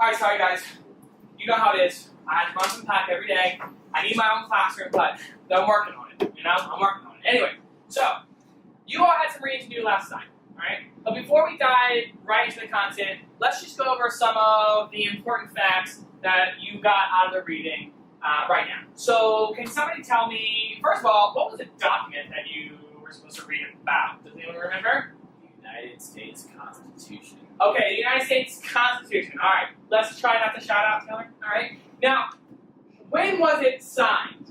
Alright, sorry guys. You know how it is. I have to run some pack every day. I need my own classroom, but I'm working on it. I'm working on it. Anyway, so you all had some reading to do last night, alright? But before we dive right into the content, let's just go over some of the important facts that you got out of the reading right now. So can somebody tell me, first of all, what was the document that you were supposed to read about? Does anyone remember? United States Constitution. Okay, the United States Constitution. All right, let's try not to shout out, Taylor. All right. Now, when was it signed?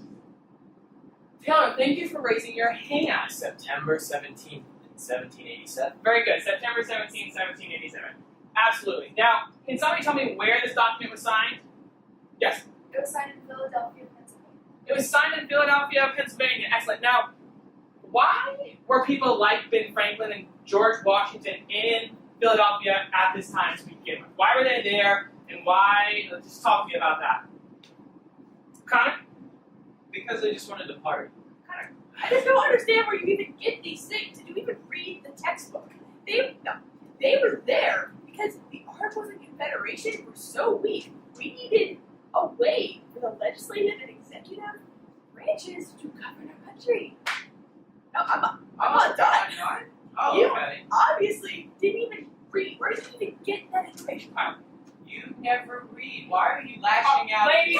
Taylor, thank you for raising your hand. September 17th, 1787. Very good. September 17, 1787. Absolutely. Now, can somebody tell me where this document was signed? Yes. It was signed in Philadelphia, Pennsylvania. It was signed in Philadelphia, Pennsylvania. Excellent. Now, why were people like Ben Franklin and George Washington in Philadelphia at this time to begin with? Why were they there, and why? Just talk to me about that. Connor? Because they just wanted to party. I just don't understand where you even get these things. Did you even read the textbook? They were there because the Articles of Confederation were so weak. We needed a way for the legislative and executive branches to govern our country. No, I'm not done. Oh, You okay. obviously didn't even read. Where did you even get that information from? You never read. Why are you lashing out? Ladies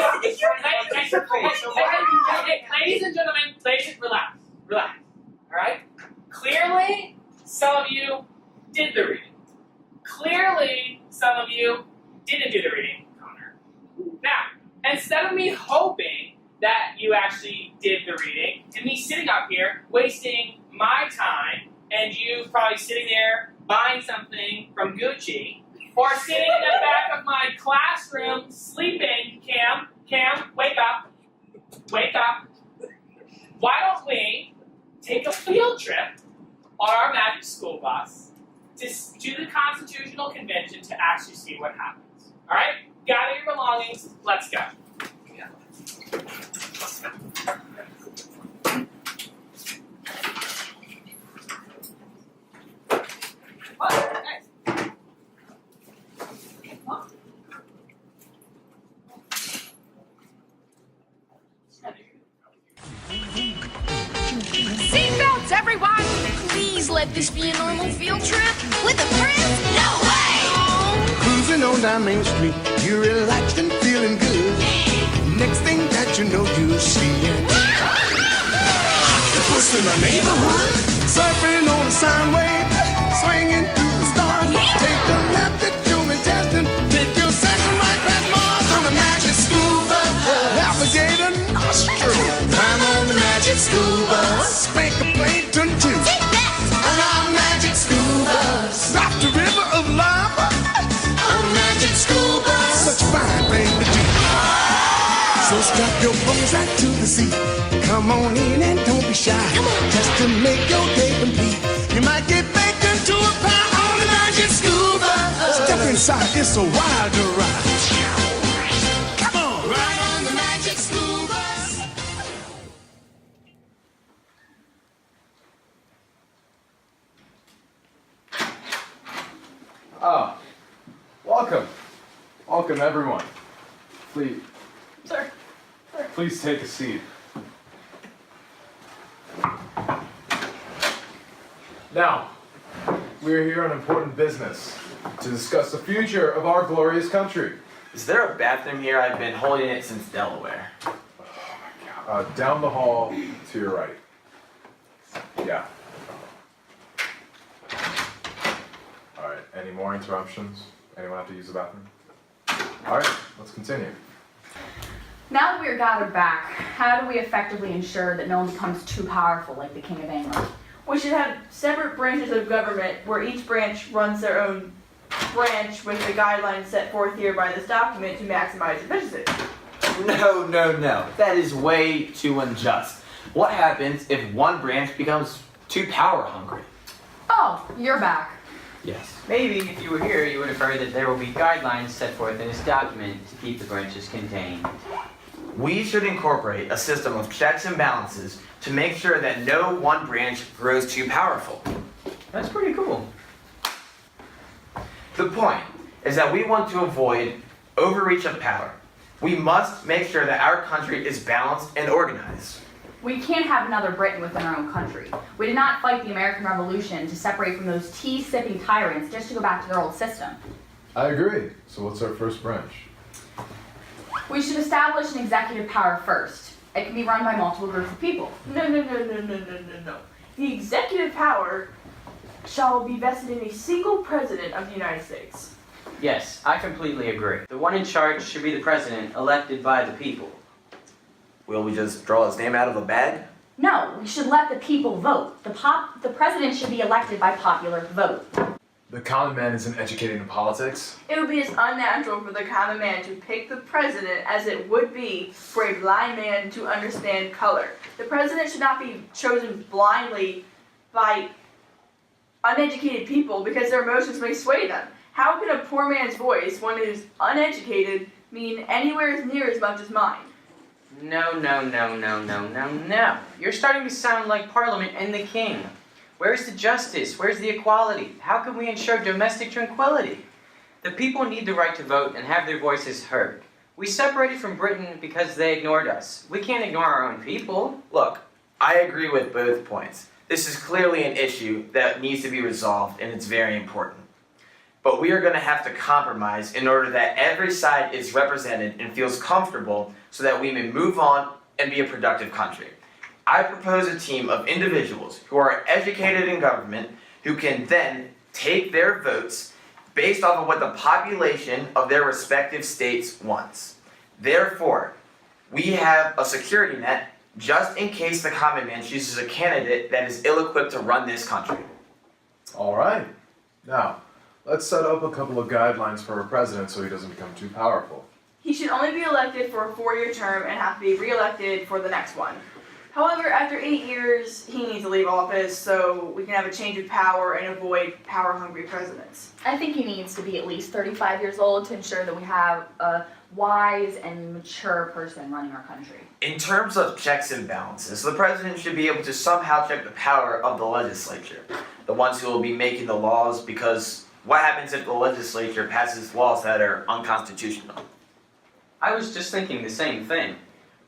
and gentlemen, please relax. Relax. Alright? Clearly, some of you did the reading. Clearly, some of you didn't do the reading, Connor. Now, instead of me hoping that you actually did the reading, and me sitting up here, wasting my time, and you probably sitting there buying something from Gucci, or sitting in the back of my classroom sleeping, Cam, wake up. Wake up. Why don't we take a field trip on our magic school bus to the Constitutional Convention to actually see what happens? Alright? Gather your belongings, let's go. Seatbelts, everyone! Please let this be a normal field trip. With a friend? No way! Cruising on down Main Street, you're relaxed and feeling good. Next thing that you know, you're seeing Puss in the neighborhood, surfing on a sine wave, swinging through the stars. Take a left at Human Testing, take your second right past Mars on the magic school bus. Navigator nostril, climb on the magic school bus. Spank a plankton too. On our magic school bus, drop the river of lava on the magic school bus. Such a fine thing to do. So strap your bones right to the seat. Come on in and don't be shy. Just to make your day complete. You might get baked into a pie on the magic school bus. Step inside, it's a wild ride. Come on, ride on the magic school bus. Oh, welcome. Welcome, everyone. Please. Sir. Please take a seat. Now, we are here on important business to discuss the future of our glorious country. Is there a bathroom here? I've been holding it since Delaware. Down the hall to your right. Yeah. All right, any more interruptions? Anyone have to use the bathroom? All right, let's continue. Now that we are gathered back, how do we effectively ensure that no one becomes too powerful like the King of England? We should have separate branches of government where each branch runs their own branch with the guidelines set forth here by this document to maximize efficiency. No. That is way too unjust. What happens if one branch becomes too power hungry? Oh, you're back. Yes. Maybe if you were here, you would have heard that there will be guidelines set forth in this document to keep the branches contained. We should incorporate a system of checks and balances to make sure that no one branch grows too powerful. That's pretty cool. The point is that we want to avoid overreach of power. We must make sure that our country is balanced and organized. We can't have another Britain within our own country. We did not fight the American Revolution to separate from those tea-sipping tyrants just to go back to their old system. I agree. So what's our first branch? We should establish an executive power first. It can be run by multiple groups of people. No. The executive power shall be vested in a single president of the United States. Yes, I completely agree. The one in charge should be the president, elected by the people. Will we just draw his name out of a bag? No, we should let the people vote. The president should be elected by popular vote. The common man isn't educated in politics. It would be as unnatural for the common man to pick the president as it would be for a blind man to understand color. The president should not be chosen blindly by uneducated people because their emotions may sway them. How can a poor man's voice, one who's uneducated, mean anywhere as near as much as mine? No. You're starting to sound like Parliament and the King. Where's the justice? Where's the equality? How can we ensure domestic tranquility? The people need the right to vote and have their voices heard. We separated from Britain because they ignored us. We can't ignore our own people. Look, I agree with both points. This is clearly an issue that needs to be resolved, and it's very important. But we are going to have to compromise in order that every side is represented and feels comfortable so that we may move on and be a productive country. I propose a team of individuals who are educated in government who can then take their votes based off of what the population of their respective states wants. Therefore, we have a security net just in case the common man chooses a candidate that is ill-equipped to run this country. All right. Now, let's set up a couple of guidelines for our president so he doesn't become too powerful. He should only be elected for a 4-year term and have to be re-elected for the next one. However, after 8 years, he needs to leave office so we can have a change of power and avoid power-hungry presidents. I think he needs to be at least 35 years old to ensure that we have a wise and mature person running our country. In terms of checks and balances, the president should be able to somehow check the power of the legislature, the ones who will be making the laws, because what happens if the legislature passes laws that are unconstitutional? I was just thinking the same thing.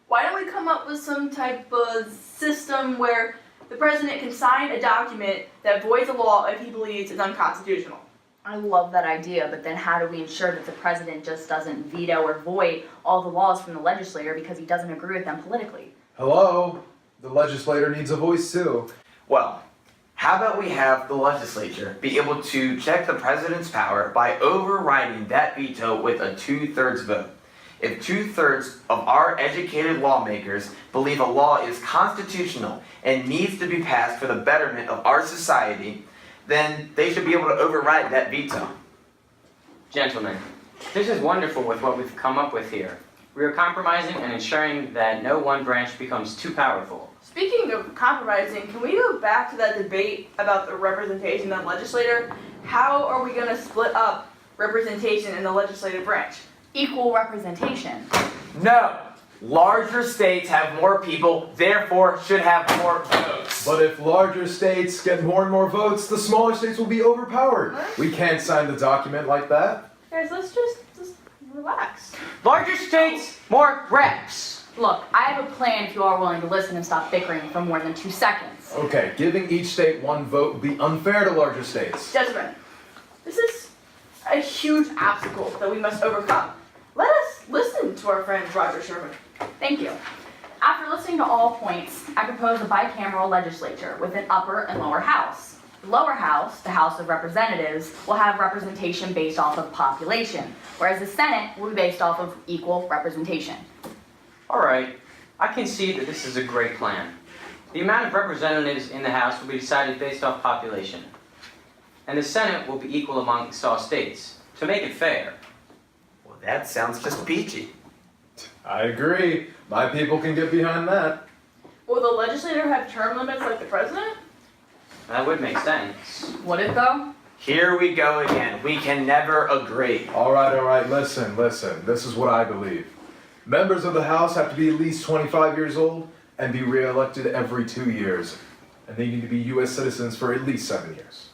Why don't we come up with some type of system where the president can sign a document that voids a law if he believes it's unconstitutional? I love that idea, but then how do we ensure that the president just doesn't veto or void all the laws from the legislature because he doesn't agree with them politically? Hello? The legislator needs a voice too. Well, how about we have the legislature be able to check the president's power by overriding that veto with a 2/3 vote? If 2/3 of our educated lawmakers believe a law is constitutional and needs to be passed for the betterment of our society, then they should be able to override that veto. Gentlemen, this is wonderful with what we've come up with here. We are compromising and ensuring that no one branch becomes too powerful. Speaking of compromising, can we go back to that debate about the representation of the legislator? How are we going to split up representation in the legislative branch? Equal representation. No! Larger states have more people, therefore should have more votes. But if larger states get more and more votes, the smaller states will be overpowered. What? We can't sign the document like that. Guys, let's just relax. Larger states, more reps. Look, I have a plan if you are willing to listen and stop bickering for more than 2 seconds. Okay, giving each state one vote would be unfair to larger states. Gentlemen, this is a huge obstacle that we must overcome. Let us listen to our friend Roger Sherman. Thank you. After listening to all points, I propose a bicameral legislature with an upper and lower house. The lower house, the House of Representatives, will have representation based off of population, whereas the Senate will be based off of equal representation. All right, I can see that this is a great plan. The amount of representatives in the House will be decided based off population. And the Senate will be equal amongst all states, to make it fair. Well, that sounds just peachy. I agree. My people can get behind that. Will the legislator have term limits like the president? That would make sense. Would it though? Here we go again. We can never agree. All right, listen. This is what I believe. Members of the House have to be at least 25 years old and be re-elected every 2 years. And they need to be U.S. citizens for at least 7 years.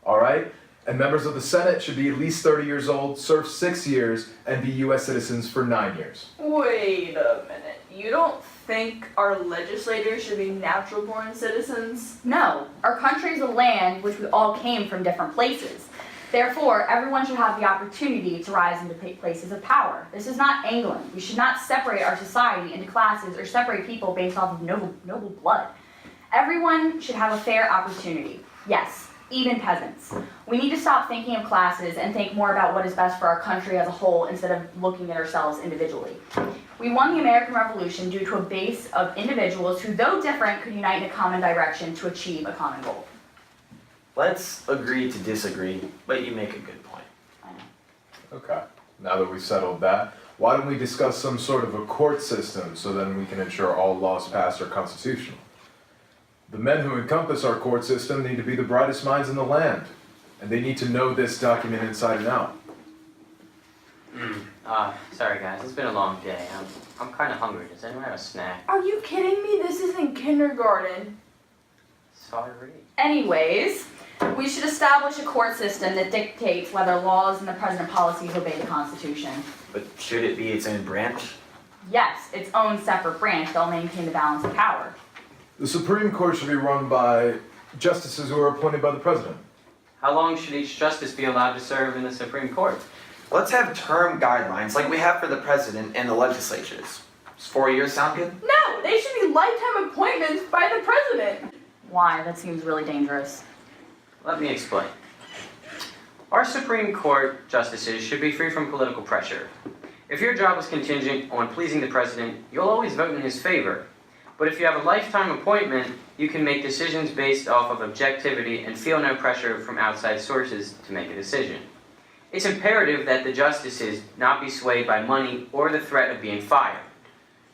All right? And members of the Senate should be at least 30 years old, serve 6 years, and be U.S. citizens for 9 years. Wait a minute. You don't think our legislators should be natural-born citizens? No. Our country is a land which we all came from different places. Therefore, everyone should have the opportunity to rise into places of power. This is not England. We should not separate our society into classes or separate people based off of noble blood. Everyone should have a fair opportunity. Yes, even peasants. We need to stop thinking of classes and think more about what is best for our country as a whole instead of looking at ourselves individually. We won the American Revolution due to a base of individuals who, though different, could unite in a common direction to achieve a common goal. Let's agree to disagree, but you make a good point. I know. Okay, now that we've settled that, why don't we discuss some sort of a court system so then we can ensure all laws passed are constitutional? The men who encompass our court system need to be the brightest minds in the land, and they need to know this document inside and out. Sorry guys, it's been a long day. I'm kind of hungry. Does anyone have a snack? Are you kidding me? This isn't kindergarten. Sorry. Anyways, we should establish a court system that dictates whether laws and the present policies obey the Constitution. But should it be its own branch? Yes, its own separate branch that will maintain the balance of power. The Supreme Court should be run by justices who are appointed by the president. How long should each justice be allowed to serve in the Supreme Court? Let's have term guidelines like we have for the president and the legislatures. Does 4 years sound good? No, they should be lifetime appointments by the president. Why? That seems really dangerous. Let me explain. Our Supreme Court justices should be free from political pressure. If your job is contingent on pleasing the president, you'll always vote in his favor. But if you have a lifetime appointment, you can make decisions based off of objectivity and feel no pressure from outside sources to make a decision. It's imperative that the justices not be swayed by money or the threat of being fired.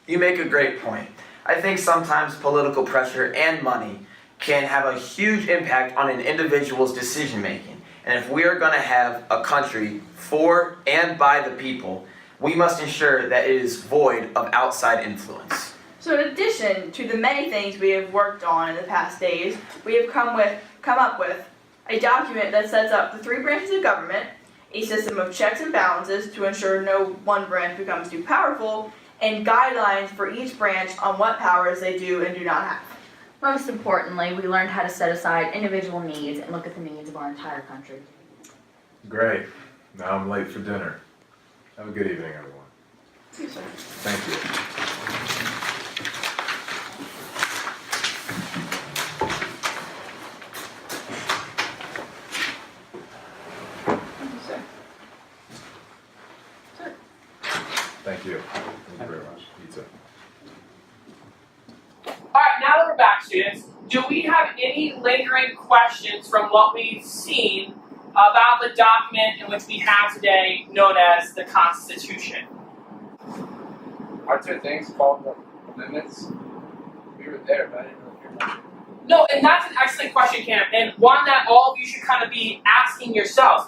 You make a great point. I think sometimes political pressure and money can have a huge impact on an individual's decision making. And if we are going to have a country for and by the people, we must ensure that it is void of outside influence. So in addition to the many things we have worked on in the past days, we have come up with a document that sets up the 3 branches of government, a system of checks and balances to ensure no one branch becomes too powerful, and guidelines for each branch on what powers they do and do not have. Most importantly, we learned how to set aside individual needs and look at the needs of our entire country. Great. Now I'm late for dinner. Have a good evening, everyone. Yes, sir. Thank you. Thank you, sir. Thank you. Thank you very much. Pizza. Alright, now that we're back, students, do we have any lingering questions from what we've seen about the document in which we have today known as the Constitution? Aren't there things called amendments? We were there, but I didn't really hear much. No, and that's an excellent question, Cam, and one that all of you should kind of be asking yourselves.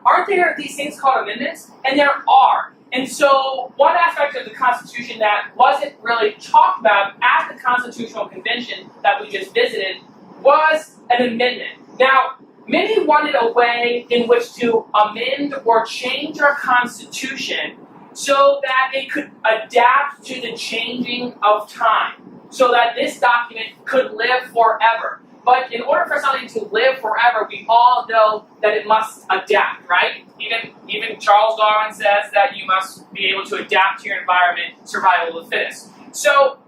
Aren't there these things called amendments? And there are. And so one aspect of the Constitution that wasn't really talked about at the Constitutional Convention that we just visited was an amendment. Now, many wanted a way in which to amend or change our Constitution so that it could adapt to the changing of time, so that this document could live forever. But in order for something to live forever, we all know that it must adapt, right? Even Charles Darwin says that you must be able to adapt to your environment, survival of the fittest. So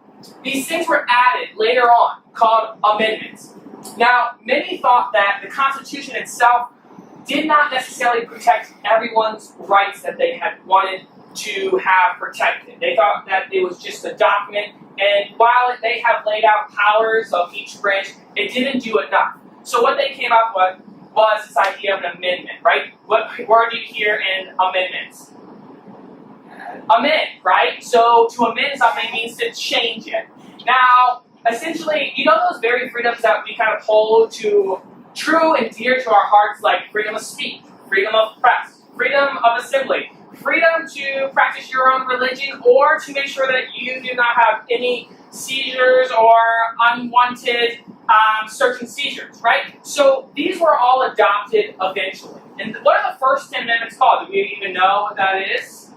these things were added later on, called amendments. Now, many thought that the Constitution itself did not necessarily protect everyone's rights that they had wanted to have protected. They thought that it was just a document, and while they have laid out powers of each branch, it didn't do enough. So what they came up with was this idea of an amendment, right? What word do you hear in amendments? Amend, right? So to amend something means to change it. Now, essentially, you know those very freedoms that we kind of hold to true and dear to our hearts, like freedom of speech, freedom of press, freedom of assembly, freedom to practice your own religion, or to make sure that you do not have any seizures or unwanted search and seizures, right? So these were all adopted eventually. And what are the first 10 amendments called? Do we even know what that is?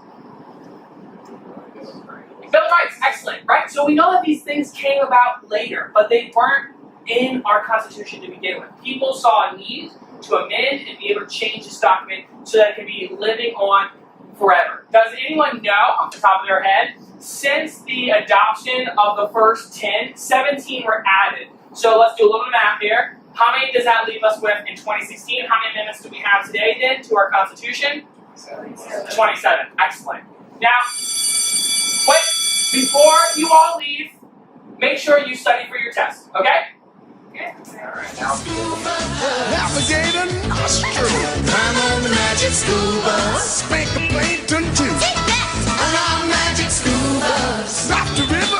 Bill of Rights, excellent, right? So we know that these things came about later, but they weren't in our Constitution to begin with. People saw a need to amend and be able to change this document so that it can be living on forever. Does anyone know off the top of their head, since the adoption of the first 10, 17 were added? So let's do a little bit of math here. How many does that leave us with in 2016? How many amendments do we have today then to our Constitution? 27. Excellent. Now, wait, before you all leave, make sure you study for your test, okay? Navigator nostril. Climb on the magic school bus. Spank a plankton too. Take that! On our magic school bus. Stop the river.